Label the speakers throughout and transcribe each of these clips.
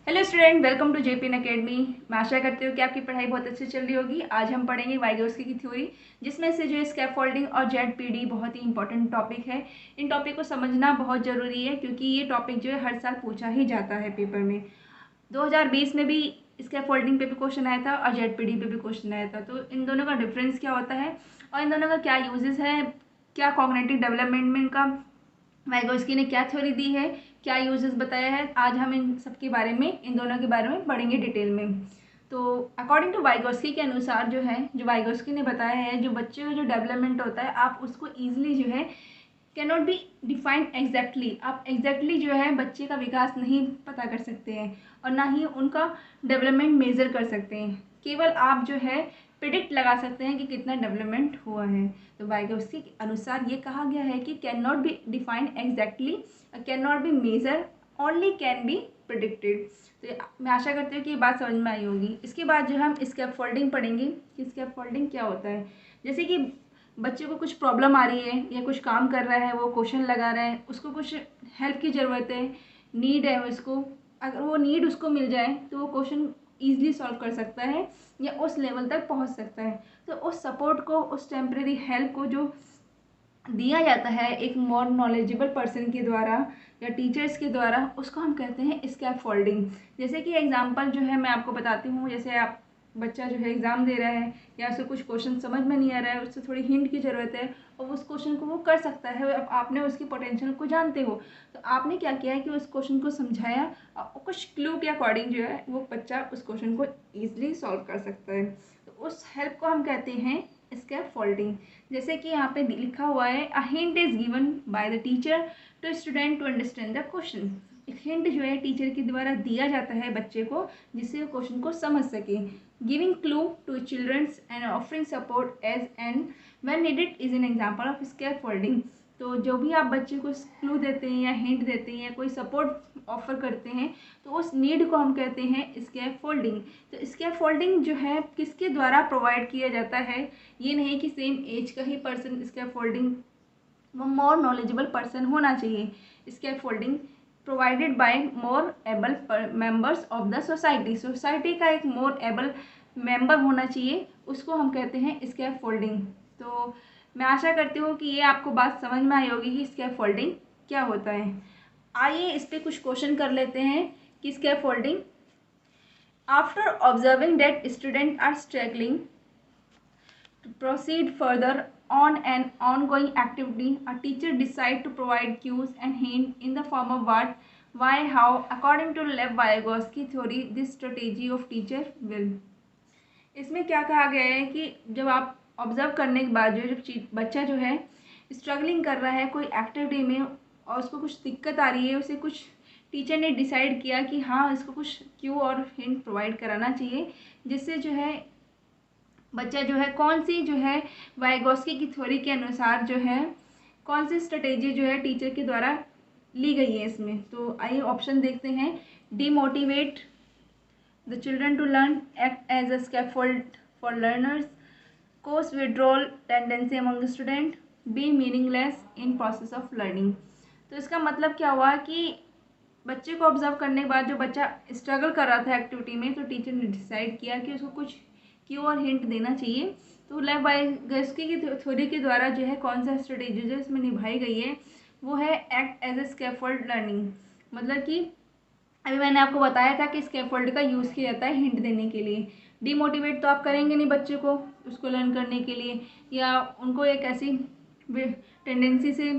Speaker 1: Hello student, welcome to JPN academy. मैं आशा करती हूँ कि आपकी पढ़ाई बहुत अच्छी चल रही होगी। आज हम पढ़ेंगे वाइगोस्की की थ्योरी, जिसमें से जो स्कैफोल्डिंग और जेडपीडी बहुत ही इंपॉर्टेंट टॉपिक है। इन टॉपिक को समझना बहुत ज़रूरी है क्योंकि ये टॉपिक जो है हर साल पूछा ही जाता है पेपर में। 2020 में भी स्कैफोल्डिंग पे भी क्वेश्चन आया था और जेडपीडी पे भी क्वेश्चन आया था। तो इन दोनों का डिफरेंस क्या होता है और इन दोनों का क्या यूजेस है, क्या कॉग्निटिव डेवलपमेंट में इनका वाइगोस्की ने क्या थ्योरी दी है, क्या यूजेस बताया है, आज हम इन सब के बारे में, इन दोनों के बारे में पढ़ेंगे डिटेल में। तो अकॉर्डिंग टू वाइगोस्की के अनुसार जो है, जो वाइगोस्की ने बताया है, जो बच्चे का जो डेवलपमेंट होता है आप उसको ईजिली जो है can not be defined exactly. आप एग्जैक्टली जो है बच्चे का विकास नहीं पता कर सकते हैं और ना ही उनका डेवलपमेंट मेजर कर सकते हैं। केवल आप जो है प्रिडिक्ट लगा सकते हैं कि कितना डेवलपमेंट हुआ है। तो वाइगोस्की के अनुसार ये कहा गया है कि can not be defined exactly, can not be measure, only can be predicted. तो मैं आशा करती हूँ कि ये बात समझ में आई होगी। इसके बाद जो हम स्कैफोल्डिंग पढ़ेंगे कि स्कैफोल्डिंग क्या होता है। जैसे कि बच्चे को कुछ प्रॉब्लम आ रही है या कुछ काम कर रहा है, वो क्वेश्चन लगा रहा है, उसको कुछ हेल्प की ज़रूरत है, नीड है उसको। अगर वो नीड उसको मिल जाए तो वो क्वेश्चन ईजिली सॉल्व कर सकता है या उस लेवल तक पहुंच सकता है। तो उस सपोर्ट को, उस टेम्प्रेरी हेल्प को जो दिया जाता है एक मोर नॉलेजेबल पर्सन के द्वारा या टीचर्स के द्वारा, उसको हम कहते हैं स्कैफोल्डिंग। जैसे कि एग्जांपल जो है मैं आपको बताती हूँ। जैसे आप बच्चा जो है एग्ज़ाम दे रहा है या उसे कुछ क्वेश्चन समझ में नहीं आ रहा है, उससे थोड़ी हिंट की ज़रूरत है और उस क्वेश्चन को वो कर सकता है। अब आपने उसकी पोटेंशियल को जानते हो तो आपने क्या किया है कि उस क्वेश्चन को समझाया और कुछ क्लू के अकॉर्डिंग जो है वो बच्चा उस क्वेश्चन को ईजिली सॉल्व कर सकता है। तो उस हेल्प को हम कहते हैं स्कैफोल्डिंग। जैसे कि यहाँ पे लिखा हुआ है, a hint is given by the teacher to student to understand the question. एक हिंट जो है टीचर के द्वारा दिया जाता है बच्चे को, जिससे वो क्वेश्चन को समझ सके। Giving clue to childrens and offering support as and when needed is an example of scaffolding. तो जो भी आप बच्चे को क्लू देते हैं या हिंट देते हैं या कोई सपोर्ट ऑफर करते हैं तो उस नीड को हम कहते हैं स्कैफोल्डिंग। तो स्कैफोल्डिंग जो है किसके द्वारा प्रोवाइड किया जाता है, ये नहीं कि सेम एज का ही पर्सन स्कैफोल्डिंग, वो मोर नॉलेजेबल पर्सन होना चाहिए। Scaffolding provided by more able members of the society. Society का एक मोर एबल मेंबर होना चाहिए, उसको हम कहते हैं स्कैफोल्डिंग। तो मैं आशा करती हूँ कि ये आपको बात समझ में आई होगी कि स्कैफोल्डिंग क्या होता है। आइए इस पर कुछ क्वेश्चन कर लेते हैं कि scaffolding. After observing that student are struggling to proceed further on an ongoing activity, a teacher decides to provide cues and hints in the form of what, why, how. According to Lev Vygotsky theory, this strategy of teacher will। इसमें क्या कहा गया है कि जब आप observe करने के बाद जो जब बच्चा जो है स्ट्रगलिंग कर रहा है कोई एक्टिविटी में और उसको कुछ दिक्कत आ रही है, उसे कुछ टीचर ने डिसाइड किया कि हाँ इसको कुछ क्यू और हिंट प्रोवाइड कराना चाहिए, जिससे जो है बच्चा जो है कौन सी जो है वाइगोस्की की थ्योरी के अनुसार जो है कौन सी स्ट्रेटेजी जो है टीचर के द्वारा ली गई है इसमें। तो आइए ऑप्शन देखते हैं। Demotivate the children to learn, act as a scaffold for learners, cause withdrawal tendency among student, be meaningless in process of learning. तो इसका मतलब क्या हुआ कि बच्चे को ऑब्जर्व करने के बाद जो बच्चा स्ट्रगल कर रहा था एक्टिविटी में, तो टीचर ने डिसाइड किया कि उसको कुछ क्यू और हिंट देना चाहिए। तो लेव वाइगोस्की की थ्योरी के द्वारा जो है कौन सा स्ट्रेटेजी जो इसमें निभाई गई है वो है act as a scaffold learning. मतलब कि अभी मैंने आपको बताया था कि स्कैफोल्ड का यूज़ किया जाता है हिंट देने के लिए। डिमोटिवेट तो आप करेंगे नहीं बच्चे को उसको लर्न करने के लिए, या उनको एक ऐसी टेंडेंसी से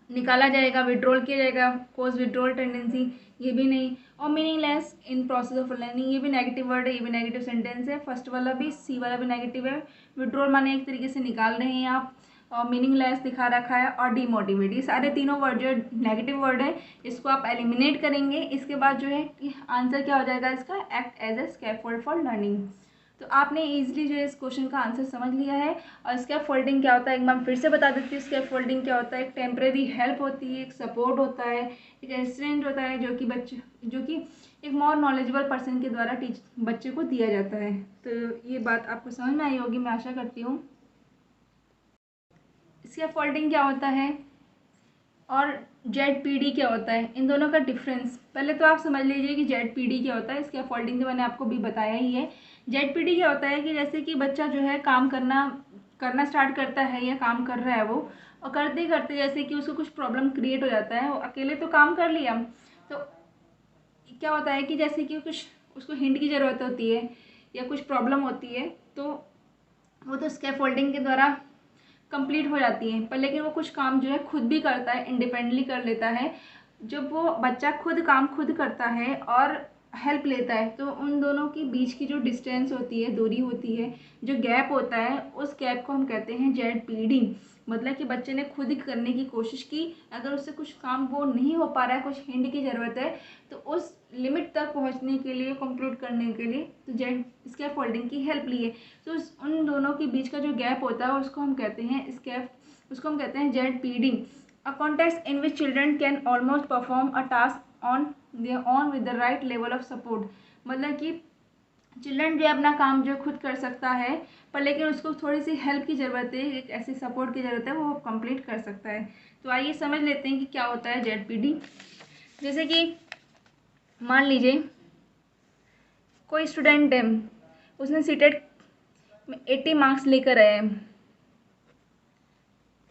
Speaker 1: निकाला जाएगा, विड्रॉल किया जाएगा, कोज विड्रॉल टेंडेंसी, ये भी नहीं। और meaningless in process of learning, ये भी नेगेटिव वर्ड है, ये भी नेगेटिव सेंटेंस है। फर्स्ट वाला भी, सी वाला भी नेगेटिव है। विड्रॉल माने एक तरीके से निकाल रहे हैं आप, और मीनिंगलेस दिखा रखा है, और डीमोटिवेट, ये सारे तीनों वर्ड जो नेगेटिव वर्ड है इसको आप एलिमिनेट करेंगे। इसके बाद जो है आंसर क्या हो जाएगा इसका, act as a scaffold for learning. तो आपने इजीली जो है इस क्वेश्चन का आंसर समझ लिया है। और स्कैफोल्डिंग क्या होता है एक बार फिर से बता देती हूँ। स्कैफोल्डिंग क्या होता है, एक टेम्परेरी हेल्प होती है, एक सपोर्ट होता है, एक असिस्टेंट होता है जो कि एक मोर नॉलेजेबल पर्सन के द्वारा बच्चे को दिया जाता है। तो ये बात आपको समझ में आई होगी, मैं आशा करती हूँ। स्कैफोल्डिंग क्या होता है, और जेड-पीडी क्या होता है, इन दोनों का डिफरेंस पहले तो आप समझ लीजिए कि जेड-पीडी क्या होता है। स्कैफोल्डिंग तो मैंने आपको भी बताया ही है। जेड-पीडी क्या होता है कि जैसे कि बच्चा जो है काम करना स्टार्ट करता है या काम कर रहा है वो, और करते करते जैसे कि उसको कुछ प्रॉब्लम क्रिएट हो जाता है। वो अकेले तो काम कर लिया, तो क्या होता है कि जैसे कि कुछ उसको हिंट की ज़रूरत होती है या कुछ प्रॉब्लम होती है, तो वो तो स्कैफोल्डिंग के द्वारा कंप्लीट हो जाती है। पर लेकिन वो कुछ काम जो है खुद भी करता है, इंडिपेंडेंटली कर लेता है। जब वो बच्चा काम खुद करता है और हेल्प लेता है, तो उन दोनों के बीच की जो डिस्टेंस होती है, दूरी होती है, जो गैप होता है, उस गैप को हम कहते हैं जेड-पीडी। मतलब कि बच्चे ने खुद ही करने की कोशिश की, अगर उससे कुछ काम वो नहीं हो पा रहा है, कुछ हिंट की ज़रूरत है, तो उस लिमिट तक पहुंचने के लिए, कंक्लूड करने के लिए, तो जेड स्कैफोल्डिंग की हेल्प ली है। तो उन दोनों के बीच का जो गैप होता है उसको हम कहते हैं Z-PD. A context in which children can almost perform a task on their own with the right level of support. मतलब कि चिल्ड्रन जो है अपना काम जो खुद कर सकता है, पर लेकिन उसको थोड़ी सी हेल्प की ज़रूरत है, एक ऐसी सपोर्ट की ज़रूरत है, वो कंप्लीट कर सकता है। तो आइए समझ लेते हैं कि क्या होता है जेड-पीडी। जैसे कि मान लीजिए कोई स्टूडेंट है, उसने सीटेट में 80 मार्क्स लेकर आया है।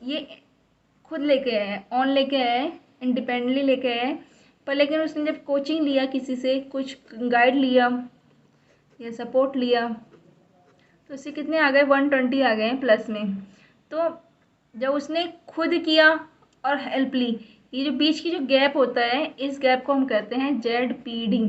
Speaker 1: ये खुद लेके आया है, ऑन लेके आया है, इंडिपेंडेंटली लेके आया है। पर लेकिन उसने जब कोचिंग लिया, किसी से कुछ गाइड लिया या सपोर्ट लिया, तो उससे कितने आ गए, 120 आ गए हैं प्लस में। तो जब उसने खुद किया और हेल्प ली, ये जो बीच की जो गैप होता है, इस गैप को हम कहते हैं जेड-पीडी।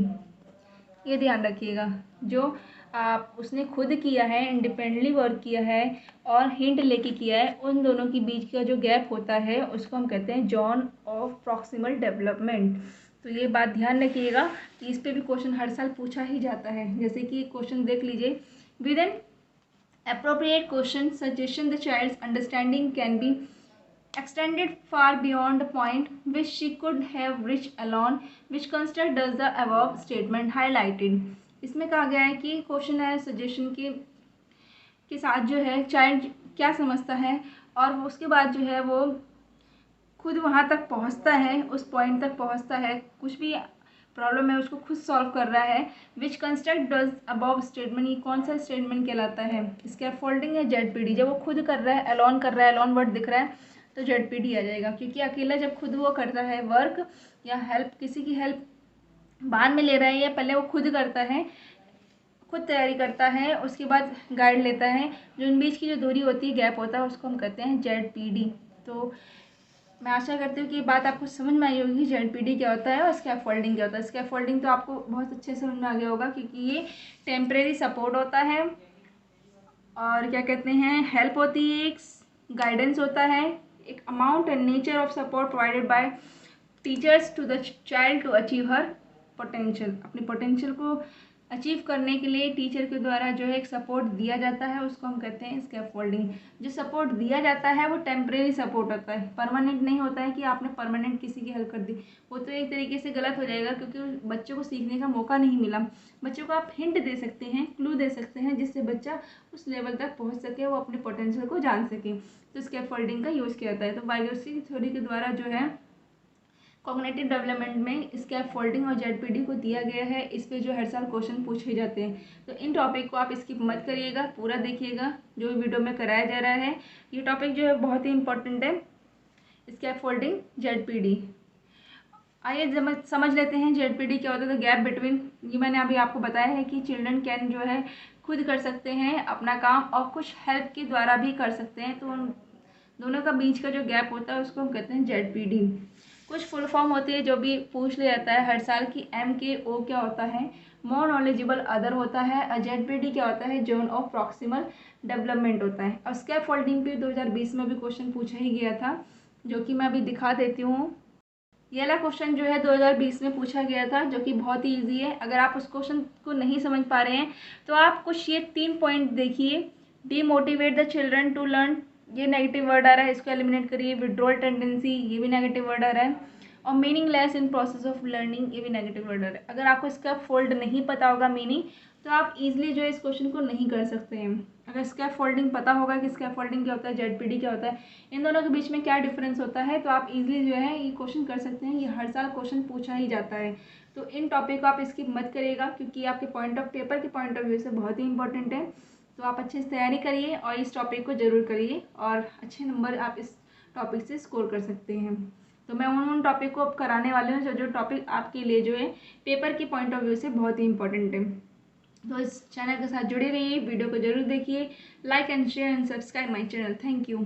Speaker 1: ये ध्यान रखिएगा। जो आप उसने खुद किया है, इंडिपेंडेंटली वर्क किया है और हिंट लेके किया है, उन दोनों के बीच का जो गैप होता है उसको हम कहते हैं जोन ऑफ प्रॉक्सिमल डेवलपमेंट। तो ये बात ध्यान रखिएगा कि इस पे भी क्वेश्चन हर साल पूछा ही जाता है। जैसे कि क्वेश्चन देख लीजिए, with an appropriate question suggestion the child's understanding can be extended far beyond the point which she could have reached alone, which construct does the above statement highlighted। इसमें कहा गया है कि क्वेश्चन है सजेशन के साथ जो है चाइल्ड क्या समझता है, और उसके बाद जो है वो खुद वहाँ तक पहुँचता है, उस पॉइंट तक पहुँचता है, कुछ भी प्रॉब्लम है उसको खुद सॉल्व कर रहा है। विच कंस्ट्रक्ट डज अबव स्टेटमेंट, ये कौन सा स्टेटमेंट कहलाता है, स्कैफोल्डिंग या जेड-पीडी। जब वो खुद कर रहा है, एलोन कर रहा है, एलोन वर्ड दिख रहा है, तो जेड-पीडी आ जाएगा। क्योंकि अकेला जब खुद वो करता है वर्क या हेल्प, किसी की हेल्प बाद में ले रहा है या पहले वो खुद करता है, खुद तैयारी करता है, उसके बाद गाइड लेता है, जो इन बीच की जो दूरी होती है, गैप होता है, उसको हम कहते हैं जेड-पीडी। तो मैं आशा करती हूँ कि ये बात आपको समझ में आई होगी, जेड-पीडी क्या होता है और स्कैफोल्डिंग क्या होता है। स्कैफोल्डिंग तो आपको बहुत अच्छे से समझ में आ गया होगा, क्योंकि ये टेम्परेरी सपोर्ट होता है और क्या कहते हैं, हेल्प होती है, एक गाइडेंस होता है, एक amount and nature of support provided by teachers to the child to achieve her potential. अपने पोटेंशियल को अचीव करने के लिए टीचर के द्वारा जो है एक सपोर्ट दिया जाता है, उसको हम कहते हैं स्कैफोल्डिंग। जो सपोर्ट दिया जाता है वो टेम्परेरी सपोर्ट होता है, परमानेंट नहीं होता है कि आपने परमानेंट किसी की हेल्प कर दी। वो तो एक तरीके से गलत हो जाएगा, क्योंकि बच्चों को सीखने का मौका नहीं मिला। बच्चों को आप हिंट दे सकते हैं, क्लू दे सकते हैं, जिससे बच्चा उस लेवल तक पहुँच सके, वो अपने पोटेंशियल को जान सके। तो स्कैफोल्डिंग का यूज़ किया जाता है। तो वाइगोत्स्की की थ्योरी के द्वारा जो है कॉग्निटिव डेवलपमेंट में स्कैफोल्डिंग और जेड-पीडी को दिया गया है। इस पे जो हर साल क्वेश्चन पूछे जाते हैं। तो इन टॉपिक को आप स्किप मत करिएगा, पूरा देखिएगा जो वीडियो में कराया जा रहा है। ये टॉपिक जो है बहुत ही इंपॉर्टेंट है, स्कैफोल्डिंग जेड-पीडी। आइए समझ लेते हैं जेड-पीडी क्या होता है। तो गैप बिटवीन, ये मैंने अभी आपको बताया है कि चिल्ड्रन कैन जो है खुद कर सकते हैं अपना काम और कुछ हेल्प के द्वारा भी कर सकते हैं। तो उन दोनों का बीच का जो गैप होता है उसको हम कहते हैं जेड-पीडी। कुछ फुल फॉर्म होती है जो भी पूछ लिया जाता है हर साल की। MKO क्या होता है, मोर नॉलेजेबल अदर होता है। जेड-पीडी क्या होता है, जोन ऑफ प्रॉक्सिमल डेवलपमेंट होता है। और स्कैफोल्डिंग पे 2020 में भी क्वेश्चन पूछा ही गया था, जो कि मैं अभी दिखा देती हूँ। ये वाला क्वेश्चन जो है 2020 में पूछा गया था, जो कि बहुत ही ईजी है। अगर आप उस क्वेश्चन को नहीं समझ पा रहे हैं तो आप कुछ ये 3 पॉइंट देखिए। Demotivate the children to learn, ये नेगेटिव वर्ड आ रहा है, इसको एलिमिनेट करिए। विड्रॉल टेंडेंसी, ये भी नेगेटिव वर्ड आ रहा है। और meaningless in process of learning ए भी नेगेटिव ऑर्डर। अगर आपको स्कैप फोल्ड नहीं पता होगा मीनिंग, तो आप इजीली जो है इस क्वेश्चन को नहीं कर सकते हैं। अगर स्कैप फोल्डिंग पता होगा कि स्कैप फोल्डिंग क्या होता है, जेडपीडी क्या होता है, इन दोनों के बीच में क्या डिफरेंस होता है, तो आप इजीली जो है ये क्वेश्चन कर सकते हैं। ये हर साल क्वेश्चन पूछा ही जाता है। तो इन टॉपिक को आप स्किप मत करिएगा, क्योंकि आपके पेपर के पॉइंट ऑफ व्यू से बहुत ही इंपॉर्टेंट है। तो आप अच्छे से तैयारी करिए और इस टॉपिक को ज़रूर करिए, और अच्छे नंबर आप इस टॉपिक से स्कोर कर सकते हैं। तो मैं उन टॉपिक को अब कराने वाली हूँ जो टॉपिक आपके लिए जो है पेपर के पॉइंट ऑफ व्यू से बहुत ही इंपॉर्टेंट है। तो इस चैनल के साथ जुड़े रहिए, वीडियो को जरूर देखिए, like and share and subscribe my channel. Thank you.